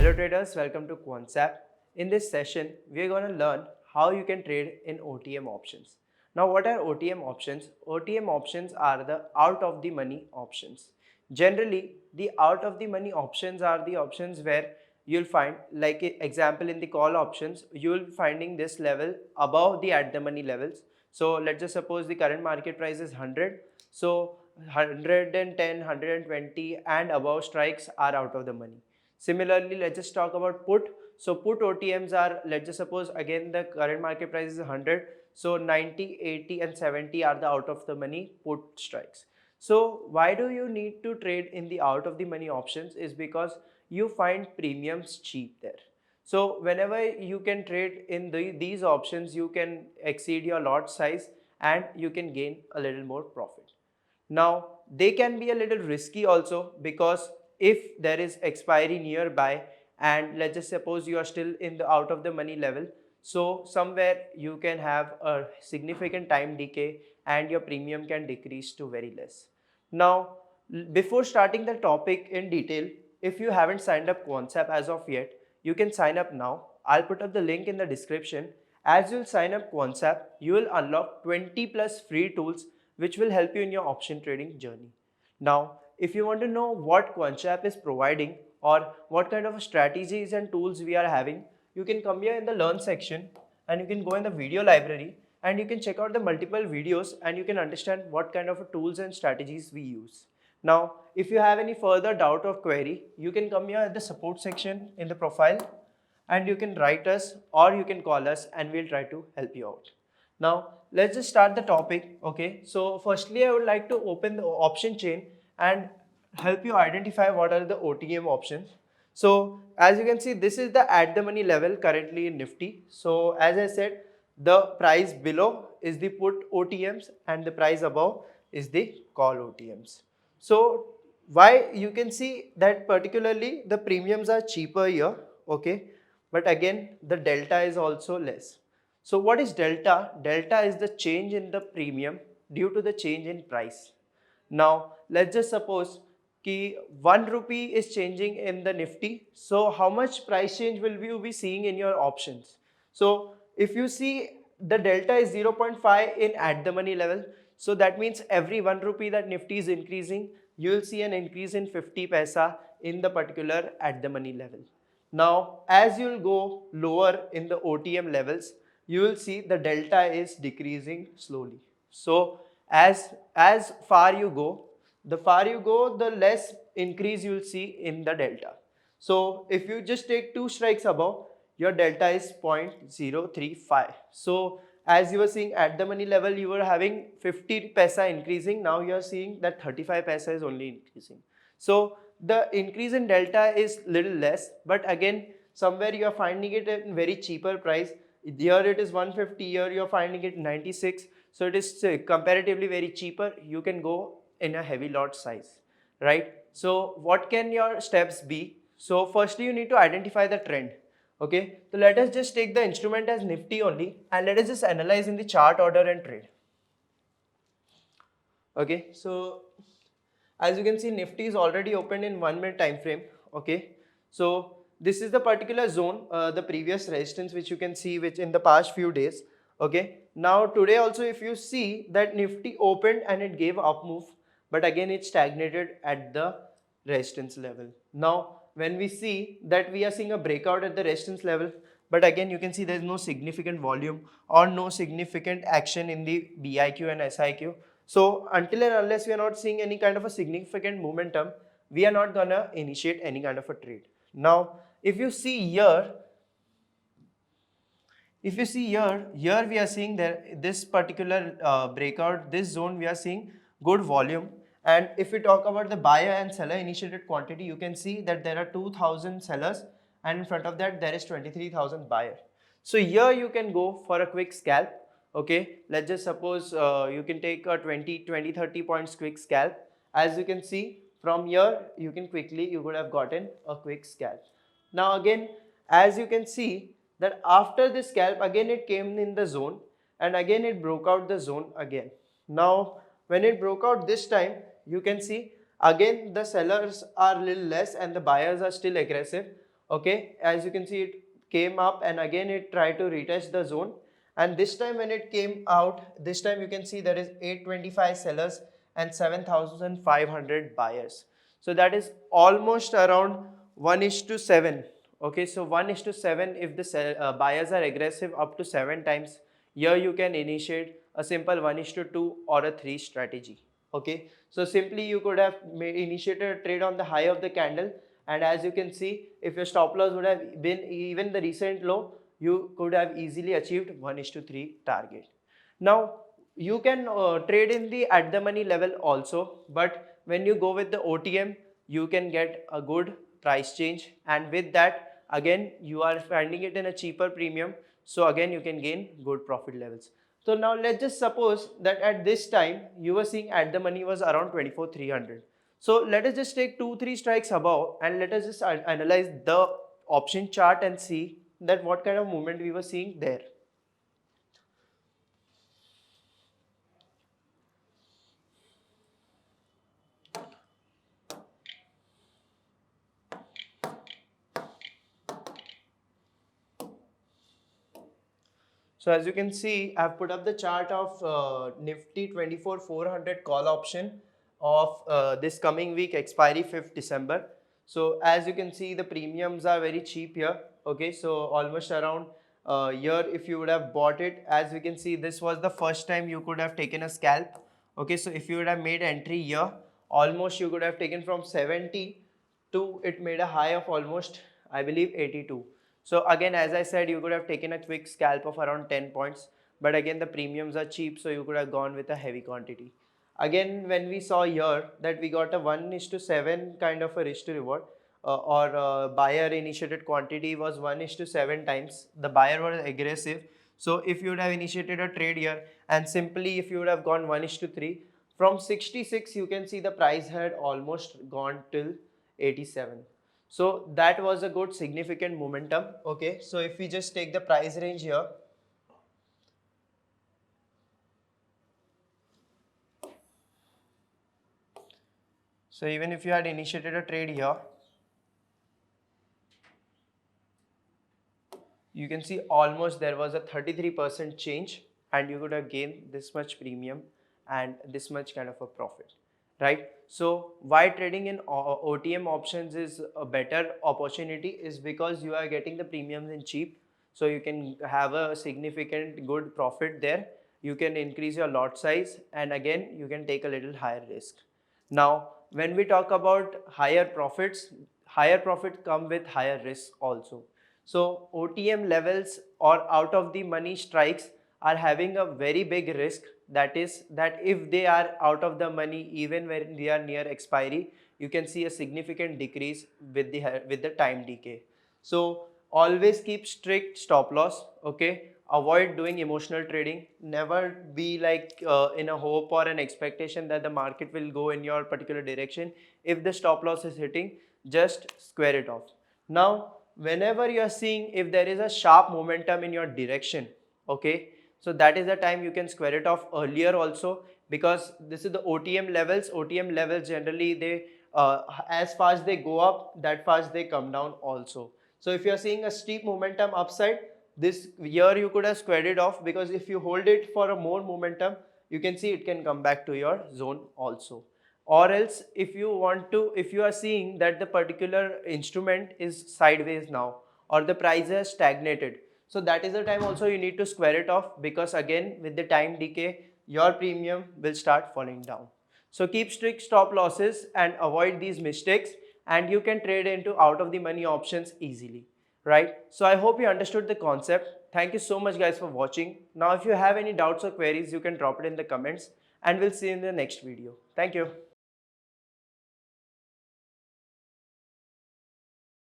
Hello traders, welcome to Quantsapp. In this session, we are going to learn how you can trade in OTM options. Now, what are OTM options? OTM options are the out of the money options. Generally, the out of the money options are the options where you'll find, like example in the call options, you'll finding this level above the at the money levels. So let's just suppose the current market price is 100. So 110, 120 and above strikes are out of the money. Similarly, let's just talk about put. So put OTMs are, let's just suppose again the current market price is 100. So 90, 80 and 70 are the out of the money put strikes. So why do you need to trade in the out of the money options is because you find premiums cheap there. So whenever you can trade in these options, you can exceed your lot size and you can gain a little more profit. Now, they can be a little risky also because if there is expiry nearby and let's just suppose you are still in the out of the money level, so somewhere you can have a significant time decay and your premium can decrease to very less. Now, before starting the topic in detail, if you haven't signed up Quantsapp as of yet, you can sign up now. I'll put up the link in the description. As you'll sign up Quantsapp, you will unlock 20 plus free tools which will help you in your option trading journey. Now, if you want to know what Quantsapp is providing or what kind of strategies and tools we are having, you can come here in the learn section and you can go in the video library and you can check out the multiple videos and you can understand what kind of tools and strategies we use. Now, if you have any further doubt or query, you can come here at the support section in the profile and you can write us or you can call us and we'll try to help you out. Now, let's just start the topic. Okay, so firstly, I would like to open the option chain and help you identify what are the OTM options. So, as you can see, this is the at the money level currently in Nifty. So, as I said, the price below is the put OTMs and the price above is the call OTMs. So, why you can see that particularly the premiums are cheaper here, okay, but again the delta is also less. So what is delta? Delta is the change in the premium due to the change in price. Now let's just suppose कि 1 rupee is changing in the Nifty. So how much price change will you be seeing in your options? So if you see the delta is 0.5 in at the money level. So that means every 1 rupee that Nifty is increasing, you will see an increase in 50 paisa in the particular at the money level. Now as you will go lower in the OTM levels, you will see the delta is decreasing slowly. So as far you go, the less increase you will see in the delta. So if you just take 2 strikes above, your delta is 0.035. So as you were seeing at the money level, you were having 50 paisa increasing. Now you are seeing that 35 paisa is only increasing. So the increase in delta is little less, but again, somewhere you are finding it at very cheaper price. Here it is 150, here you are finding it 96. So it is comparatively very cheaper. You can go in a heavy lot size, right? So what can your steps be? So firstly, you need to identify the trend. Okay, so let us just take the instrument as Nifty only and let us just analyze in the chart order and trade. Okay, so as you can see, Nifty is already opened in 1 minute time frame. Okay, so this is the particular zone, the previous resistance which you can see which in the past few days. Okay, now today also if you see that Nifty opened and it gave up move, but again it stagnated at the resistance level. Now when we see that we are seeing a breakout at the resistance level, but again you can see there is no significant volume or no significant action in the BIQ and SIQ. So until and unless we are not seeing any kind of a significant momentum, we are not gonna initiate any kind of a trade. Now if you see here, here we are seeing that this particular breakout, this zone we are seeing good volume. And if we talk about the buyer and seller initiated quantity, you can see that there are 2000 sellers and in front of that there is 23,000 buyer. So here you can go for a quick scalp. Okay, let's just suppose you can take a 30 points quick scalp. As you can see from here, you could have gotten a quick scalp. Now again, as you can see that after this scalp, again it came in the zone and again it broke out the zone again. Now when it broke out this time, you can see again the sellers are little less and the buyers are still aggressive. Okay, as you can see, it came up and again it tried to retest the zone, and this time when it came out, this time you can see there is 825 sellers and 7500 buyers. So that is almost around 1 is to 7. Okay, so 1 is to 7 if the buyers are aggressive up to 7 times. Here you can initiate a simple 1 is to 2 or a 3 strategy. Okay, so simply you could have initiated a trade on the high of the candle, and as you can see, if your stop loss would have been even the recent low, you could have easily achieved 1 is to 3 target. Now you can trade in the at the money level also, but when you go with the OTM, you can get a good price change, and with that again you are finding it in a cheaper premium, so again you can gain good profit levels. So now let's just suppose that at this time you were seeing at the money was around 24,300. So let us just take 2-3 strikes above and let us just analyze the option chart and see that what kind of movement we were seeing there. So as you can see, I've put up the chart of Nifty 24,400 call option of this coming week, expiry 5th December. So as you can see, the premiums are very cheap here. Okay, so almost around here, if you would have bought it, as you can see, this was the first time you could have taken a scalp. Okay, so if you would have made entry here, almost you could have taken from 70 to it made a high of almost, I believe, 82. So again, as I said, you could have taken a quick scalp of around 10 points, but again the premiums are cheap, so you could have gone with a heavy quantity. Again, when we saw here that we got a 1 is to 7 kind of a risk to reward, or buyer initiated quantity was 1 is to 7 times, the buyer was aggressive. So if you would have initiated a trade here and simply if you would have gone 1 is to 3, from 66 you can see the price had almost gone till 87. So that was a good significant momentum. Okay, so if we just take the price range here, so even if you had initiated a trade here, you can see almost there was a 33% change, and you could have gained this much premium and this much kind of a profit, right? So why trading in OTM options is a better opportunity is because you are getting the premiums in cheap, so you can have a significant good profit there. You can increase your lot size, and again you can take a little higher risk. Now when we talk about higher profits, higher profit come with higher risk also. So OTM levels or out of the money strikes are having a very big risk, that is that if they are out of the money even when they are near expiry, you can see a significant decrease with the time decay. So always keep strict stop loss. Okay, avoid doing emotional trading. Never be like in a hope or an expectation that the market will go in your particular direction. If the stop loss is hitting, just square it off. Now whenever you are seeing if there is a sharp momentum in your direction, okay, so that is the time you can square it off earlier also, because this is the OTM levels generally they as fast they go up, that fast they come down also. So if you are seeing a steep momentum upside, this year you could have squared it off, because if you hold it for a more momentum, you can see it can come back to your zone also. Or else if you want to, if you are seeing that the particular instrument is sideways now or the price has stagnated, so that is the time also you need to square it off, because again with the time decay your premium will start falling down. So keep strict stop losses and avoid these mistakes, and you can trade into out of the money options easily, right? So I hope you understood the concept. Thank you so much guys for watching. Now if you have any doubts or queries, you can drop it in the comments, and we'll see you in the next video. Thank you.